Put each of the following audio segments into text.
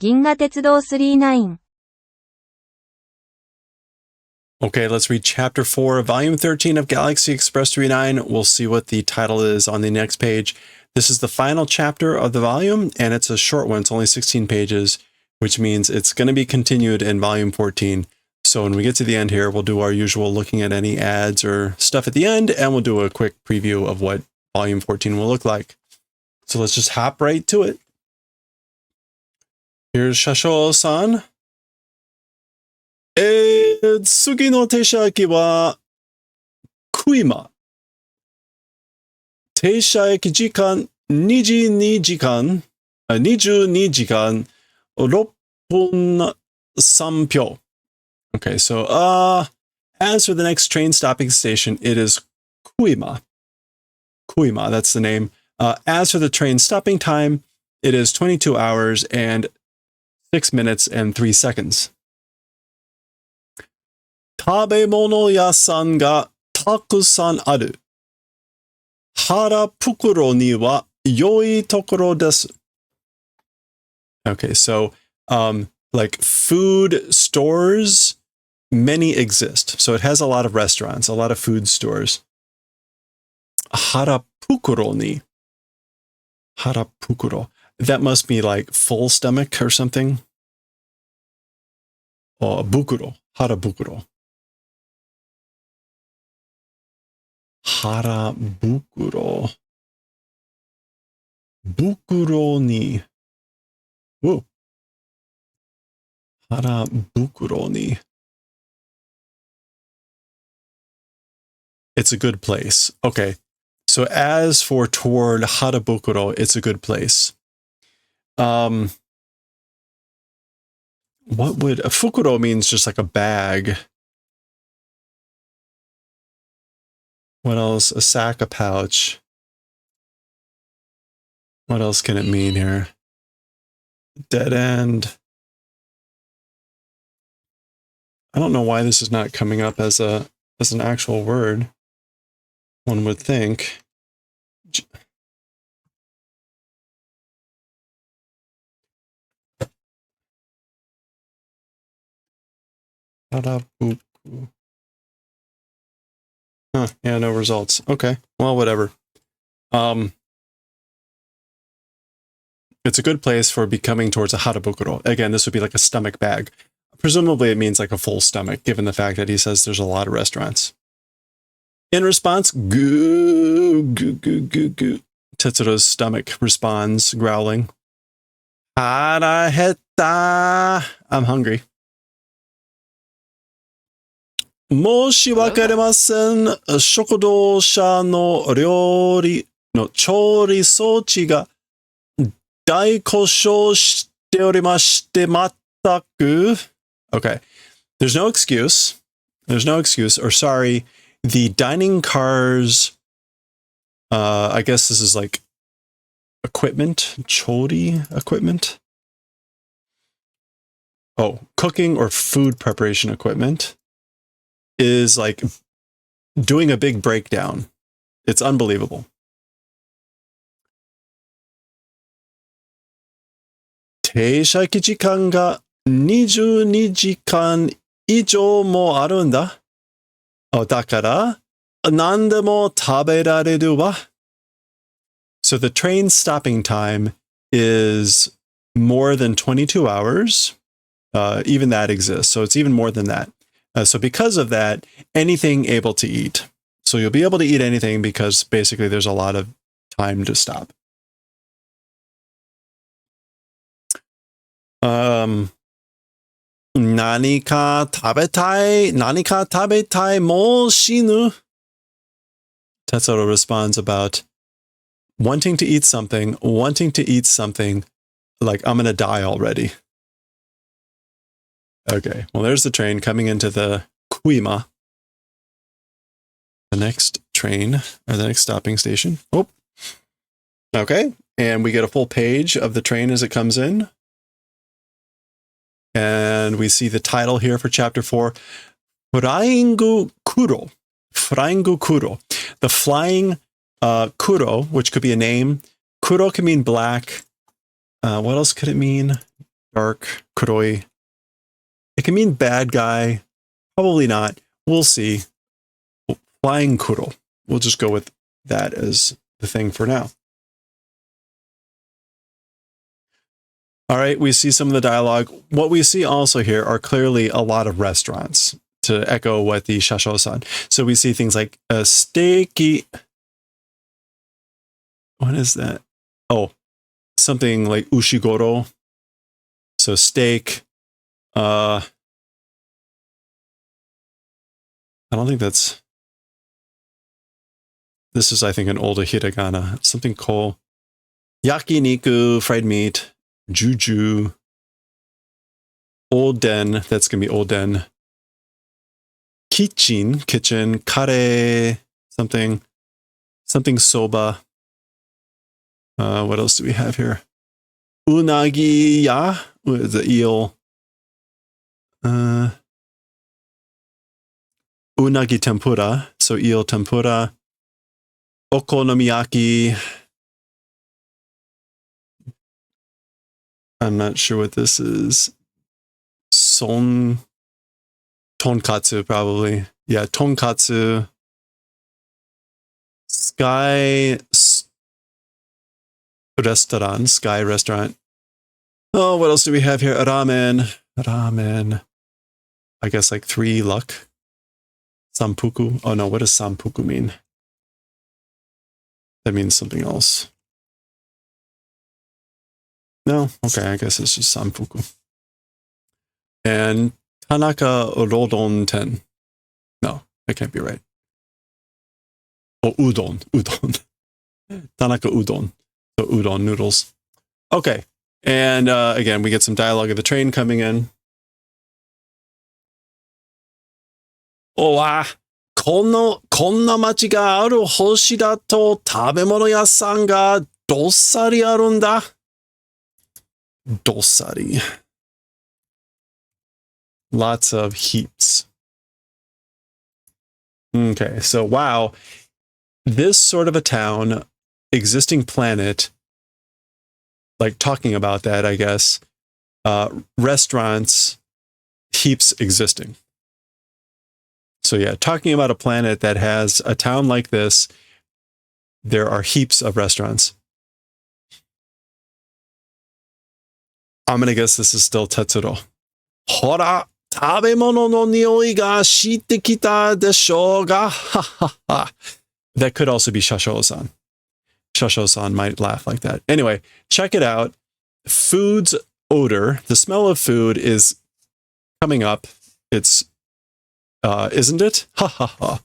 銀河鉄道39 Okay, let's read Chapter 4, Volume 13 of Galaxy Express 39. We'll see what the title is on the next page. This is the final chapter of the volume, and it's a short one. It's only 16 pages, which means it's going to be continued in Volume 14. So when we get to the end here, we'll do our usual looking at any ads or stuff at the end, and we'll do a quick preview of what Volume 14 will look like. So let's just hop right to it. Here's Shasho-san. 次の停車駅は、クイマ。停車駅時間22時間6分3秒. Okay, so as for the next train stopping station, it is Kuima. Kuima, that's the name. As for the train stopping time, it is 22 hours and 6 minutes and 3 seconds. 食べ物屋さんがたくさんある。腹袋には良いところです。Okay, so like food stores, many exist. So it has a lot of restaurants, a lot of food stores. 腹袋に. Harapukuro. That must be like full stomach or something. Oh, bukuro. Harabukuro. Harabukuro. Bukuro ni. Whoa. Harabukuro ni. It's a good place. Okay. So as for toward Harabukuro, it's a good place. What would... Fukuro means just like a bag. What else? A sack, a pouch. What else can it mean here? Dead end. I don't know why this is not coming up as an actual word. One would think. Harabuku. Huh, yeah, no results. Okay, well, whatever. It's a good place for becoming towards a harabukuro. Again, this would be like a stomach bag. Presumably it means like a full stomach, given the fact that he says there's a lot of restaurants. In response, goo, goo, goo, goo, goo. Tetsuro's stomach responds, growling. Harahetta. I'm hungry. 申し訳ありません。食堂車の料理の調理装置が大故障しておりまして全く。Okay. There's no excuse. There's no excuse. Or sorry, the dining cars, I guess this is like equipment, chori equipment. Oh, cooking or food preparation equipment is like doing a big breakdown. It's unbelievable. 停車駅時間が22時間以上もあるんだ。だから何でも食べられるわ。So the train stopping time is more than 22 hours. Even that exists. So it's even more than that. So because of that, anything able to eat. So you'll be able to eat anything because basically there's a lot of time to stop. 何か食べたいもう死ぬ Tetsuro responds about wanting to eat something like I'm gonna die already. Okay, well there's the train coming into the Kuima. The next train, or the next stopping station. Oh, okay, and we get a full page of the train as it comes in. And we see the title here for chapter 4, Flying Kuro. Flying Kuro. The flying Kuro, which could be a name. Kuro can mean black. What else could it mean? dark, kuroi. It can mean bad guy. Probably not. We'll see. Flying kuro. We'll just go with that as the thing for now. All right, we see some of the dialogue. What we see also here are clearly a lot of restaurants, to echo what the shasho-san. So we see things like a steaky. What is that? Oh, something like ushigoro. So steak. I don't think that's. This is, I think, an older hiragana. Something ko. Yakiniku, fried meat. Juju. Oden, that's going to be oden. Kitchen, kare, something soba. What else do we have here? Unagi ya, the eel. Unagi tempura, so eel tempura. Okonomiyaki. I'm not sure what this is. Tonkatsu, probably. Yeah, tonkatsu. Sky restaurant. Oh, what else do we have here? Ramen. I guess like 3 luck. Sampuku. Oh no, what does sampuku mean? That means something else. No? Okay, I guess it's just sampuku. And Tanaka Rodon Ten. No, that can't be right. Oh, udon. Tanaka udon. So udon noodles. Okay. And again, we get some dialogue of the train coming in. Oh, wow. こんな街がある星だと食べ物屋さんがどっさりあるんだ。どっさり。Lots of heaps. Okay, so wow. This sort of a town, existing planet, like talking about that, I guess, restaurants, heaps existing. So yeah, talking about a planet that has a town like this, there are heaps of restaurants. I'm going to guess this is still Tetsuro. Hora, 食べ物の匂いがしてきたでしょうが。Ha ha ha. That could also be Shasho-san. Shasho-san might laugh like that. Anyway, check it out. Food's odor, the smell of food is coming up. It's, isn't it? Ha ha ha.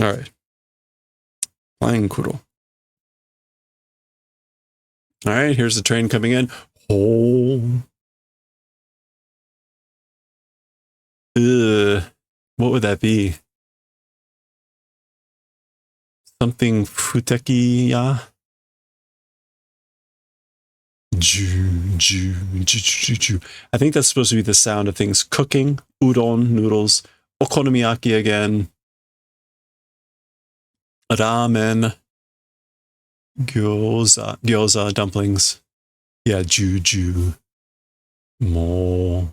All right. Flying kuro. All right, here's the train coming in. Oh. What would that be? Something futeki ya? I think that's supposed to be the sound of things cooking. Udon, noodles. Okonomiyaki again. Ramen. Gyoza, dumplings. Yeah, juju. More.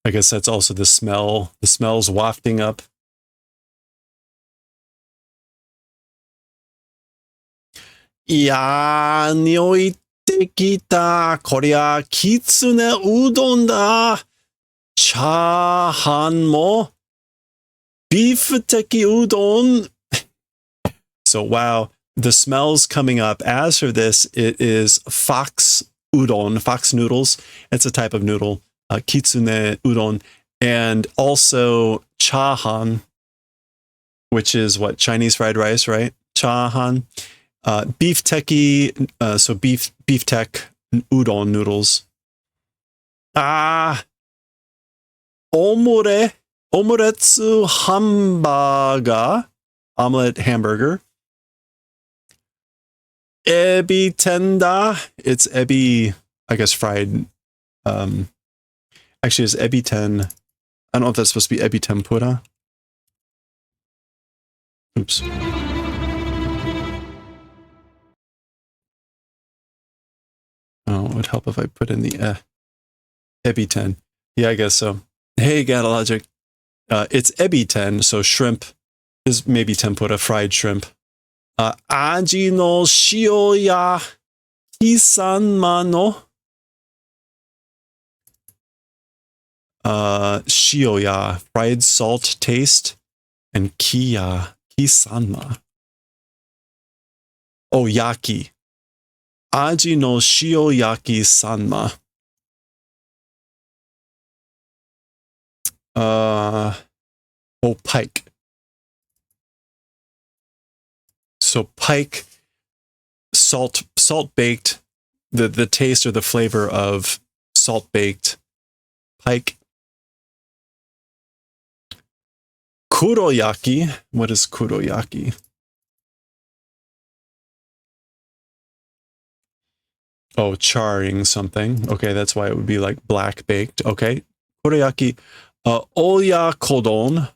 I guess that's also the smell. The smell's wafting up. Yeah, 匂いてきた。こりゃ、きつねうどんだ。チャーハンも、ビーフ的うどん。So wow, the smells coming up. As for this, it is fox udon, fox noodles. It's a type of noodle. Kitsune udon. And also chahan, which is what? Chinese fried rice, right? Chahan. Beef teki, so beef tech udon noodles. Omoretsu hamburger, omelet hamburger. Ebi tenda, it's ebi, I guess fried. Actually, it's ebi ten. I don't know if that's supposed to be ebi tempura. Oops. would help if I put in the ebiten. Yeah, I guess so. Hey, Gatalogic. It's ebiten, so shrimp is maybe tempura, fried shrimp. Aji no shio ya kisanma no. Shio ya, fried salt taste, and kisanma. Oh, yaki. Aji no shio yaki sanma. Pike. So pike, salt baked, the taste or the flavor of salt baked pike. Kuroyaki. What is kuroyaki? Oh, charring something. Okay, that's why it would be like black baked. Okay. Kuroyaki. Oyakodon.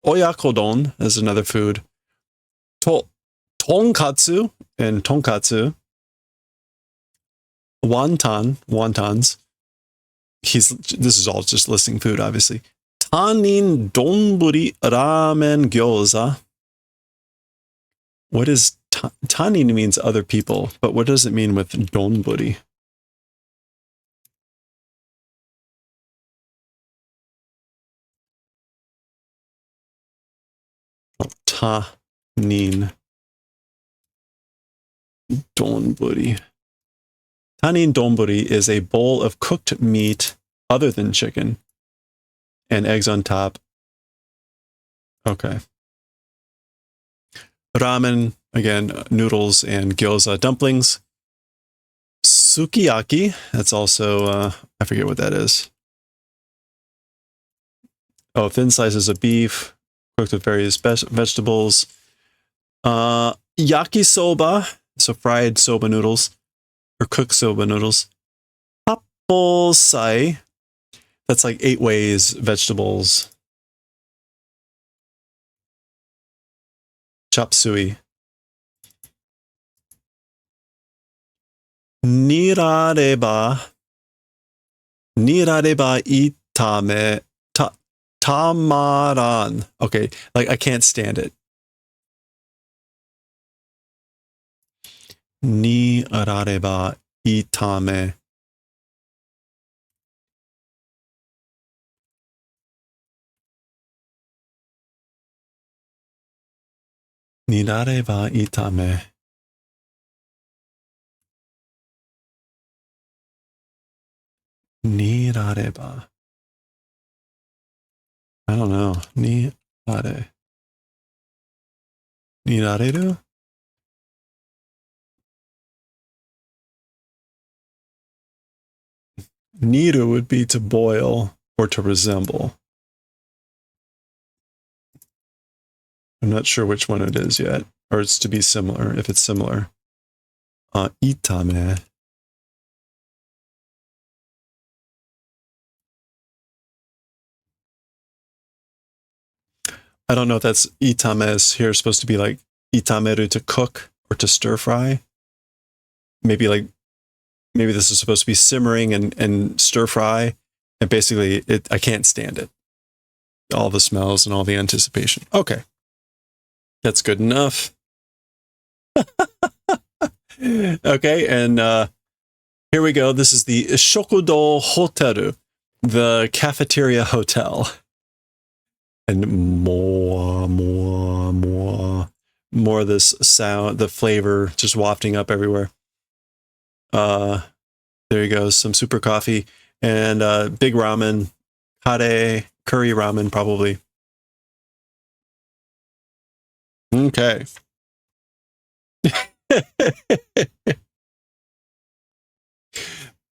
Oyakodon is another food. Tonkatsu and tonkatsu. Wontons. This is all just listing food, obviously. Tanin donburi ramen gyoza. What is tanin means other people, but what does it mean with donburi? Tanin donburi. Tanin donburi is a bowl of cooked meat other than chicken and eggs on top. Okay. Ramen, again, noodles and gyoza dumplings. Sukiyaki, that's also, I forget what that is. Oh, thin slices of beef, cooked with various vegetables. Yakisoba, so fried soba noodles, or cooked soba noodles. Happosai, that's like 8 ways vegetables. Chop suey. Nirareba itame tamaran. Okay, like I can't stand it. Nirareba itame. Nirareba itame. Nirareba. I don't know. Nirare. Nirareru? Niru would be to boil or to resemble. I'm not sure which one it is yet. Or it's to be similar, if it's similar. Itame. I don't know if that's itames here supposed to be like itameru to cook or to stir fry. Maybe this is supposed to be simmering and stir fry. And basically I can't stand it. All the smells and all the anticipation. Okay. That's good enough. Okay, and here we go. This is the Shokudo Hoteru, the cafeteria hotel. And more of this sound, the flavor just wafting up everywhere. There you go, some super coffee and big ramen, kare, curry ramen probably. Okay.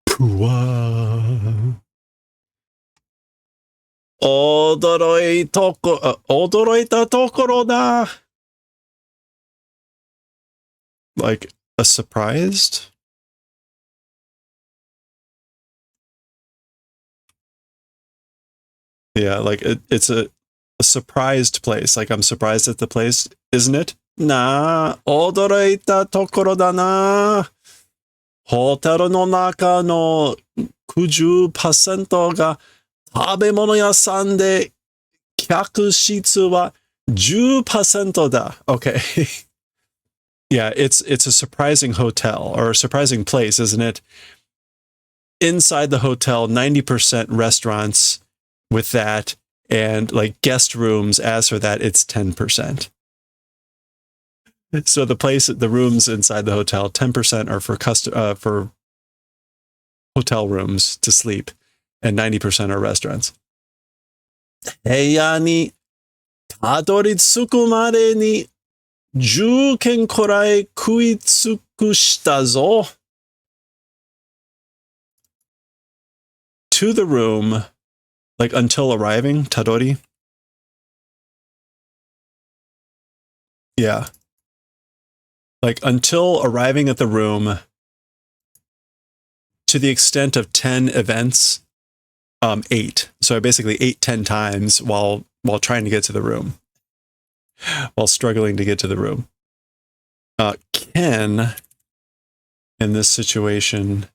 Pua. 驚いたところだ. Like a surprised? Yeah, like it's a surprised place. Like I'm surprised at the place, isn't it? 驚いたところだな.ホテルの中の90%が食べ物屋さんで客室は10%だ. Okay. Yeah, it's a surprising hotel or a surprising place, isn't it? Inside the hotel, 90% restaurants with that, and like guest rooms, as for that, it's 10%. So the rooms inside the hotel, 10% are for hotel rooms to sleep, and 90% are restaurants. 部屋にたどり着くまでに10軒くらい食い尽くしたぞ。To the room, like until arriving, tadori. Yeah. Like until arriving at the room, to the extent of 10 events, 8. So I basically ate 10 times while trying to get to the room. While struggling to get to the room. Ken, in this situation,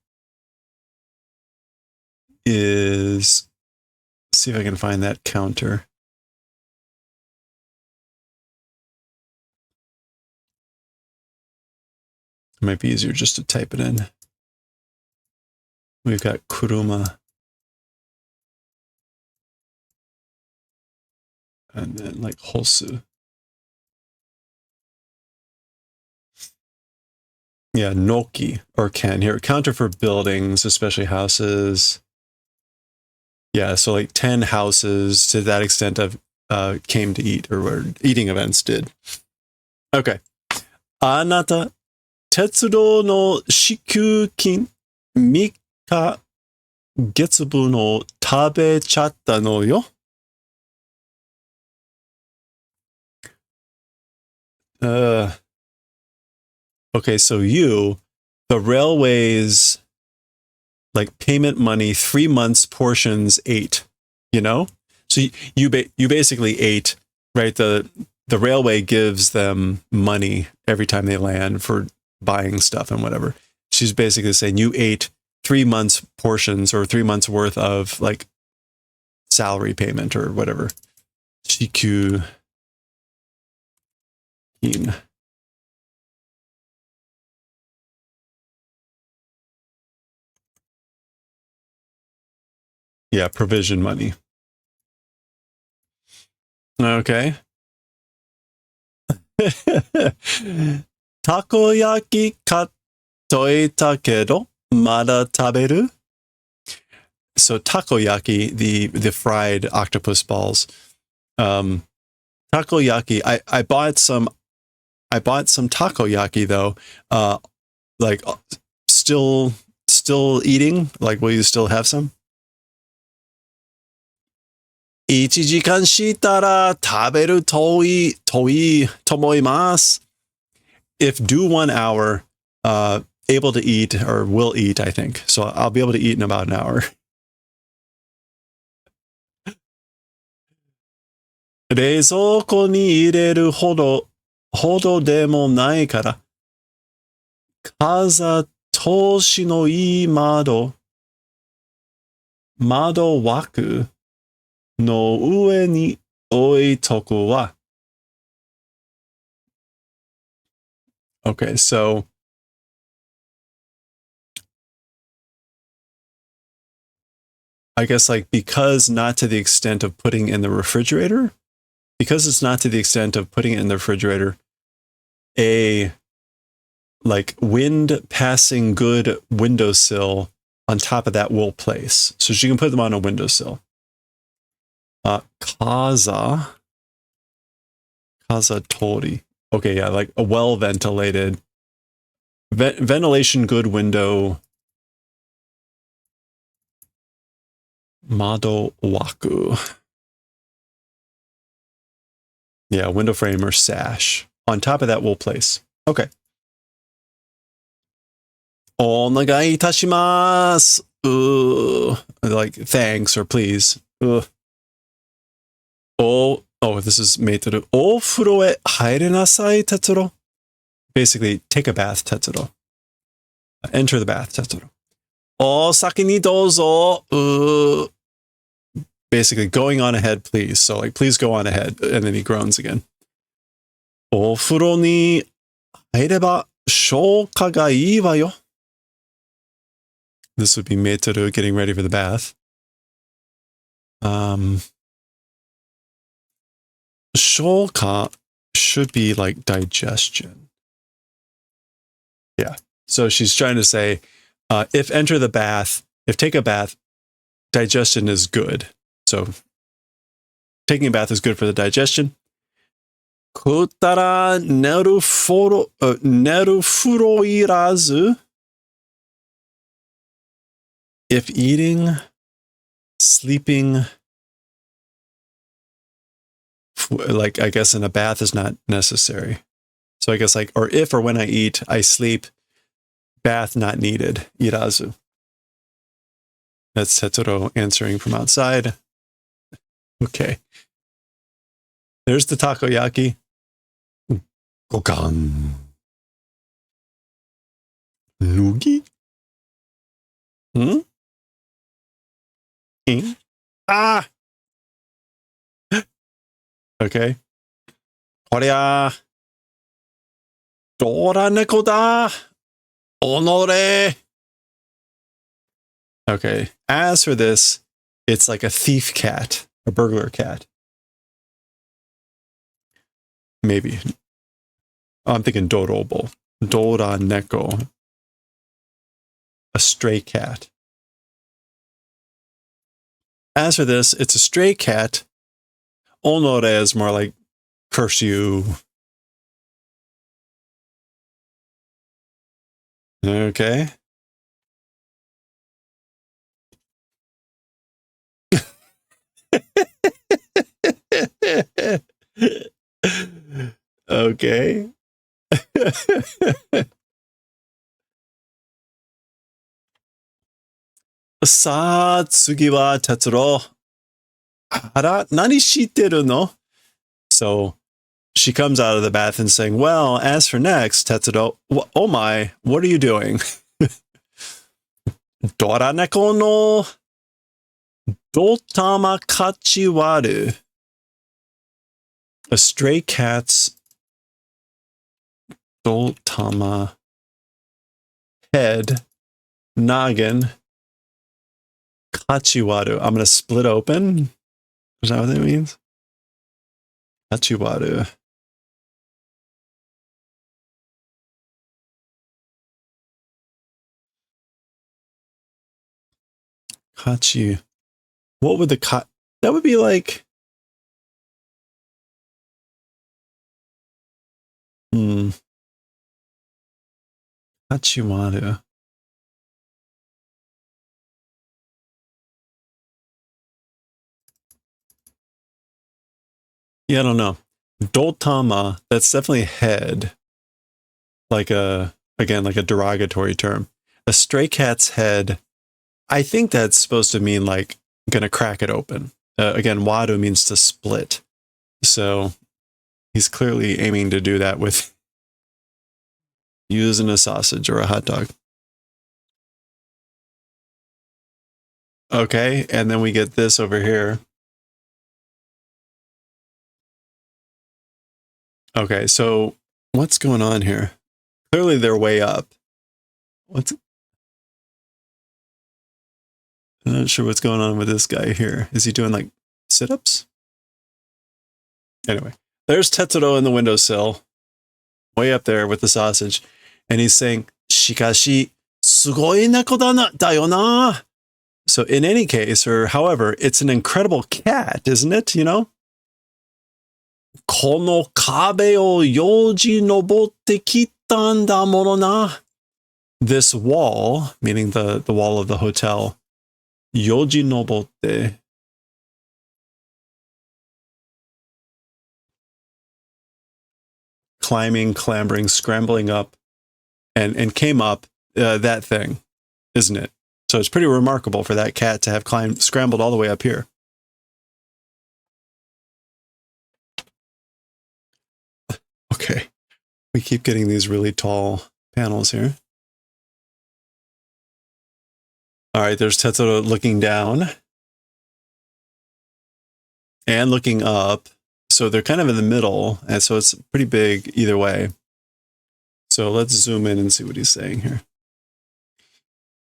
is... see if I can find that counter. It might be easier just to type it in. We've got kuruma. And then like hosu. Yeah, noki or ken. Here, counter for buildings, especially houses. Yeah, so like 10 houses to that extent of came to eat, or where eating events did. Okay. あなた、鉄道の支給金3日月分を食べちゃったのよ。Okay, so the railways, like payment money, 3 months portions 8, you know? So you basically ate, right? The railway gives them money every time they land for buying stuff and whatever. She's basically saying you ate 3 months portions or 3 months worth of like salary payment or whatever. Shiku in. Yeah, provision money. Okay. たこ焼き買っといたけど、まだ食べる? So takoyaki, the fried octopus balls. Takoyaki, I bought some takoyaki though. Like still eating? Like, will you still have some? 1時間したら食べるといいと思います. If due 1 hour, able to eat or will eat, I think. So I'll be able to eat in about an hour. 冷蔵庫に入れるほどでもないから。風通しのいい窓枠の上に置いとくわ。Okay, so I guess like because not to the extent of putting in the refrigerator, because it's not to the extent of putting it in the refrigerator, a like wind passing good windowsill on top of that will place. So she can put them on a windowsill. Kaza tori. Okay, yeah, like a well ventilated ventilation good window. Mado waku. Yeah, window frame or sash. On top of that will place. Okay. お願いいたします. Like thanks or please. Oh, this is meiteru. お風呂へ入れなさい、哲郎. Basically, take a bath, Tetsuro. Enter the bath, Tetsuro. O saki ni douzo. Basically, going on ahead, please. So, like, please go on ahead. And then he groans again. O furo ni haireba shouka ga ii wa yo. This would be Meitoru getting ready for the bath. Shouka should be like digestion. Yeah. So she's trying to say, if enter the bath, if take a bath, digestion is good. So taking a bath is good for the digestion. Kutara neru furo irazu. If eating, sleeping, like I guess in a bath is not necessary. So I guess like, or if or when I eat, I sleep, bath not needed. Irazu. That's Tetsuro answering from outside. Okay. There's the takoyaki. Gokan. Nugi? Ah! Okay. こりゃ、ドラ猫だ! Onore! Okay. As for this, it's like a thief cat, a burglar cat. Maybe. Oh, I'm thinking Dorobo. Dora neko. A stray cat. As for this, it's a stray cat. Onore is more like curse you. Okay. Okay. さあ、次は哲郎。あら、何してるの? So she comes out of the bath and saying, well, as for next, Tetsuro, oh my, what are you doing? Dora neko no dotama kachiwaru. A stray cat's dotama head, noggin, kachiwaru. I'm going to split open. Is that what that means? Kachiwaru. Kachi. What would the that would be like? Kachiwaru. Yeah, I don't know. Dotama, that's definitely head. Like again, like a derogatory term. A stray cat's head, I think that's supposed to mean like gonna crack it open. Again, wadu means to split. So he's clearly aiming to do that with using a sausage or a hot dog. Okay, and then we get this over here. Okay, so what's going on here? Clearly they're way up. I'm not sure what's going on with this guy here. Is he doing like sit-ups? Anyway, there's Tetsuro in the windowsill, way up there with the sausage, and he's saying, Shikashi, sugoi neko da yo na. So in any case, or however, it's an incredible cat, isn't it? You know? Kono kabe o yoji nobotte kittan da mono na. This wall, meaning the wall of the hotel, yoji nobotte. Climbing, clambering, scrambling up, and came up that thing, isn't it? So it's pretty remarkable for that cat to have scrambled all the way up here. Okay, we keep getting these really tall panels here. All right, there's Tetsuro looking down and looking up. So they're kind of in the middle, and so it's pretty big either way. So let's zoom in and see what he's saying here.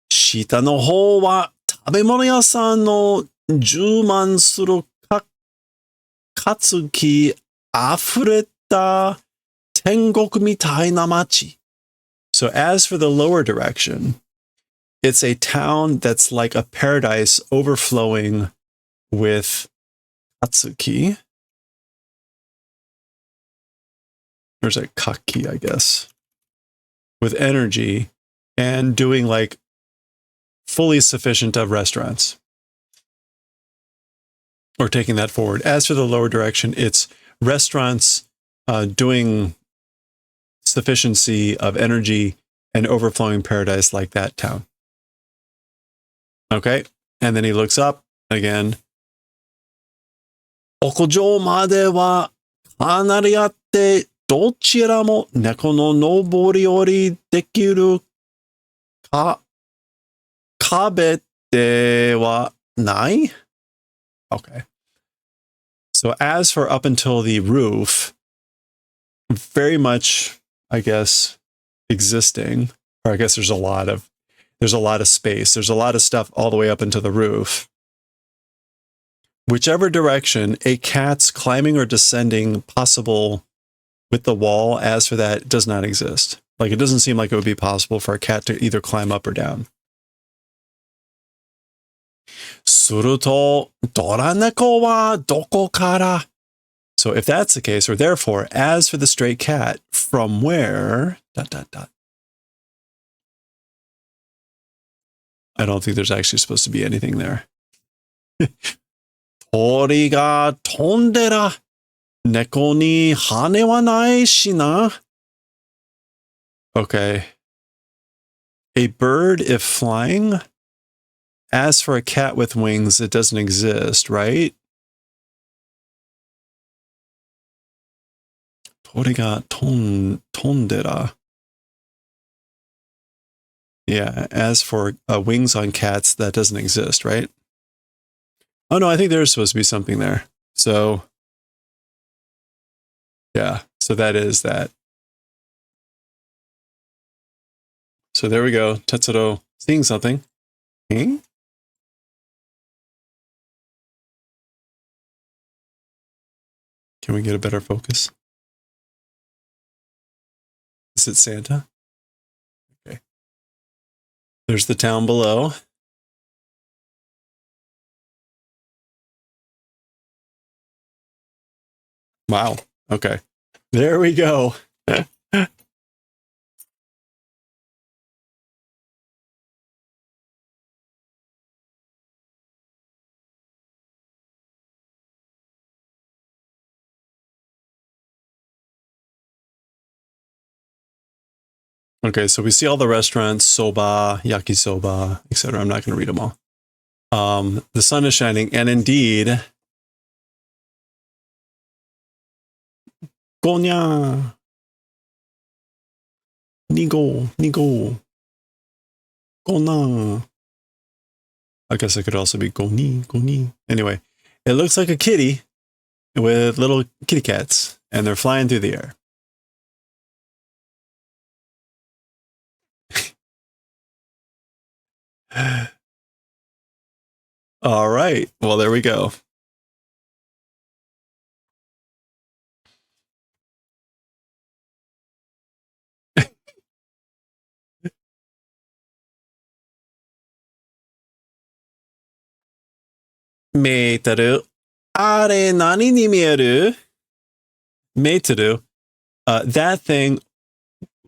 下の方は食べ物屋さんの充満する活気溢れた天国みたいな街. So as for the lower direction, it's a town that's like a paradise overflowing with katsuki. There's like kaki, I guess. With energy and doing like fully sufficient of restaurants. Or taking that forward. As for the lower direction, it's restaurants doing sufficiency of energy and overflowing paradise like that town. Okay, and then he looks up again. 屋上まではかなりあって、どちらも猫の登り降りできる壁ではない? Okay. So as for up until the roof, very much, I guess, existing, or I guess there's a lot of space. There's a lot of stuff all the way up into the roof. Whichever direction a cat's climbing or descending possible with the wall, as for that, does not exist. Like, it doesn't seem like it would be possible for a cat to either climb up or down. すると、ドラ猫はどこから? So if that's the case, or therefore, as for the stray cat, from where... ... I don't think there's actually supposed to be anything there. 鳥が飛んでら、猫に羽はないしな. Okay. A bird, if flying. As for a cat with wings, it doesn't exist, right? 鳥が飛んでら. Yeah, as for wings on cats, that doesn't exist, right? Oh no, I think there's supposed to be something there. So, yeah, so that is that. So there we go. Tetsuro seeing something. Hmm? Can we get a better focus? Is it Santa? Okay. There's the town below. Wow. Okay. There we go. Okay, so we see all the restaurants, soba, yakisoba, etc. I'm not going to read them all. The sun is shining, and indeed, Gonya, Nigo, Gona. I guess it could also be Goni. Anyway, it looks like a kitty with little kitty cats, and they're flying through the air. All right. Well, there we go. Meiteru. Are nani ni mieru? Meiteru. That thing,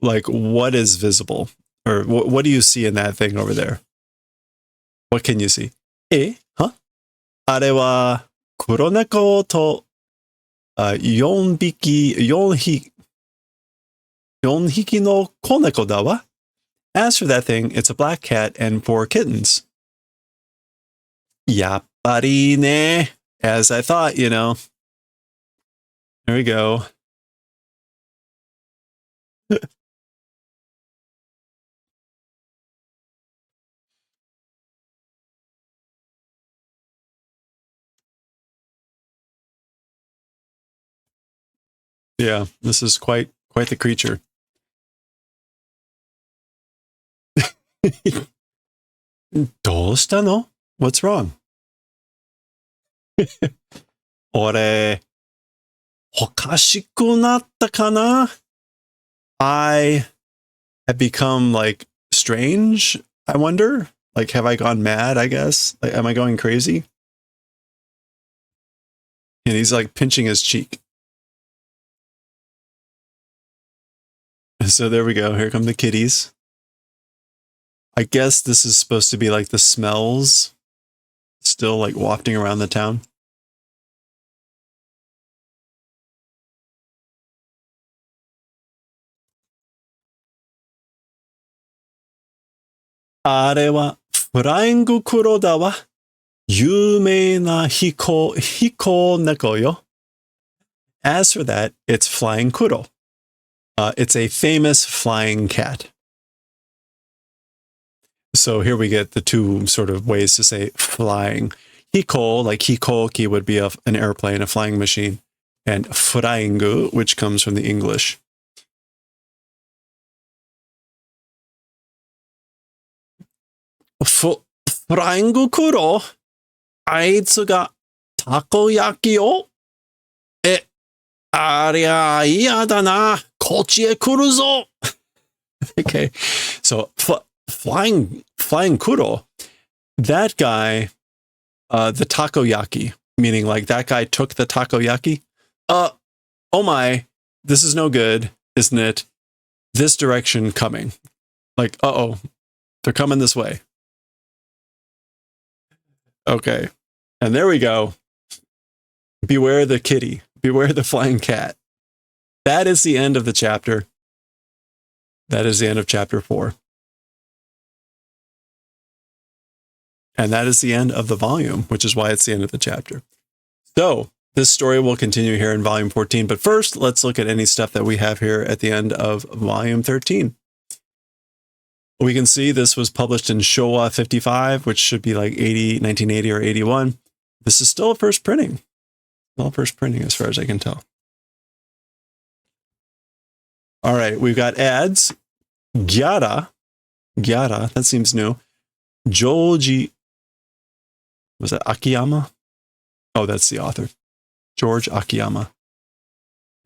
like, what is visible? Or what do you see in that thing over there? What can you see? Huh? あれは黒猫と4匹の子猫だわ. As for that thing, it's a black cat and 4 kittens. やっぱりね. As I thought, you know. There we go. Yeah, this is quite the creature. どうしたの? What's wrong? 俺、おかしくなったかな? I have become like strange, I wonder? Like, have I gone mad, I guess? Like, am I going crazy? And he's like pinching his cheek. So there we go. Here come the kitties. I guess this is supposed to be like the smells still like wafting around the town. Arewa flying kuro da wa. Yumei na hiko neko yo. As for that, it's flying kuro. It's a famous flying cat. So here we get the two sort of ways to say flying. Hiko, like hikoki, would be an airplane, a flying machine. And flyingu, which comes from the English. Flyingu kuro, あいつがたこ焼きをありゃ嫌だな。こっちへ来るぞ. Okay, so flying kuro, that guy, the takoyaki, meaning like that guy took the takoyaki. Oh my, this is no good, isn't it? This direction coming. Like, they're coming this way. Okay, and there we go. Beware the kitty. Beware the flying cat. That is the end of the chapter. That is the end of chapter 4. And that is the end of the volume, which is why it's the end of the chapter. So this story will continue here in volume 14. But first, let's look at any stuff that we have here at the end of volume 13. We can see this was published in Showa 55, which should be like 1980 or 81. This is still a first printing. Still first printing as far as I can tell. All right, we've got ads. Gyara, that seems new. Joji, was that Akiyama? Oh, that's the author. George Akiyama.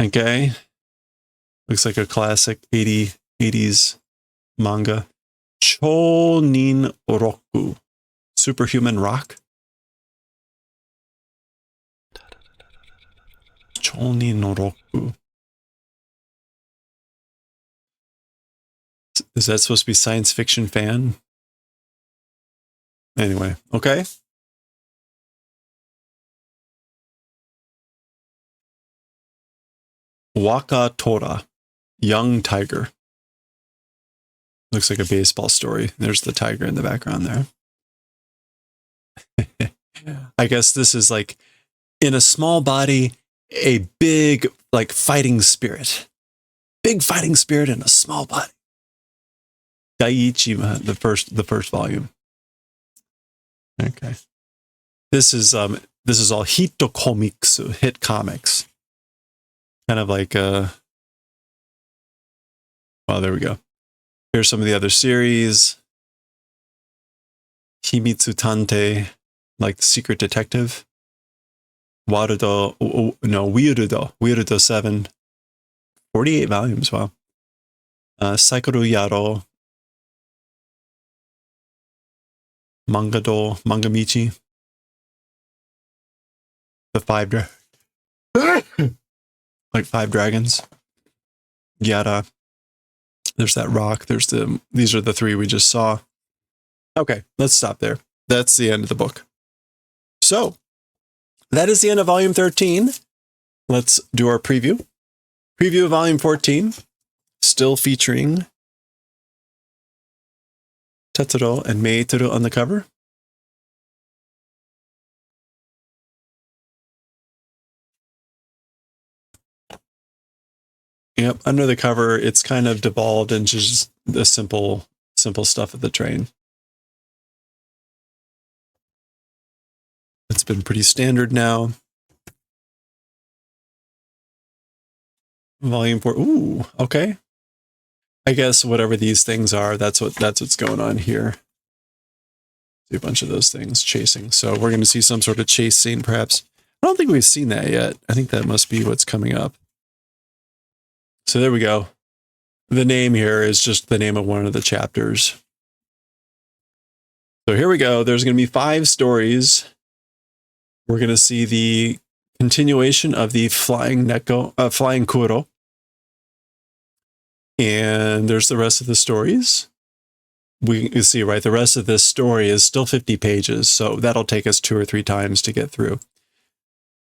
Okay. Looks like a classic 80s manga. Chonin Roku. Superhuman Rock. Chonin Roku. Is that supposed to be science fiction fan? Anyway, okay. Waka Tora, young tiger. Looks like a baseball story. There's the tiger in the background there. I guess this is like, in a small body, a big, like, fighting spirit. Big fighting spirit in a small body. Daiichi, the first volume. Okay. This is all Hito Comics, hit comics. Kind of like well, there we go. Here's some of the other series. Himitsu Tante, like the Secret Detective. Weirdo 7. 48 volumes, wow. Saikuru Yaro. Manga Michi. The 5 like 5 dragons. Gyara. There's that rock. These are the 3 we just saw. Okay, let's stop there. That's the end of the book. So, that is the end of volume 13. Let's do our preview. Preview of volume 14. Still featuring Tetsuro and Meitaro on the cover. Yep, under the cover, it's kind of devolved into just the simple stuff of the train. It's been pretty standard now. Volume 4. Ooh, okay. I guess whatever these things are, that's what's going on here. See a bunch of those things chasing. So we're going to see some sort of chase scene, perhaps. I don't think we've seen that yet. I think that must be what's coming up. So there we go. The name here is just the name of one of the chapters. So here we go. There's going to be 5 stories. We're going to see the continuation of the flying Kuro. And there's the rest of the stories. We can see, right, the rest of this story is still 50 pages, so that'll take us 2 or 3 times to get through.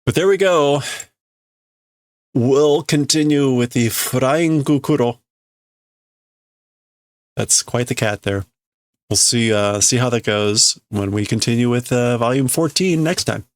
But there we go. We'll continue with the Flying Kuro. That's quite the cat there. We'll see how that goes when we continue with volume 14 next time.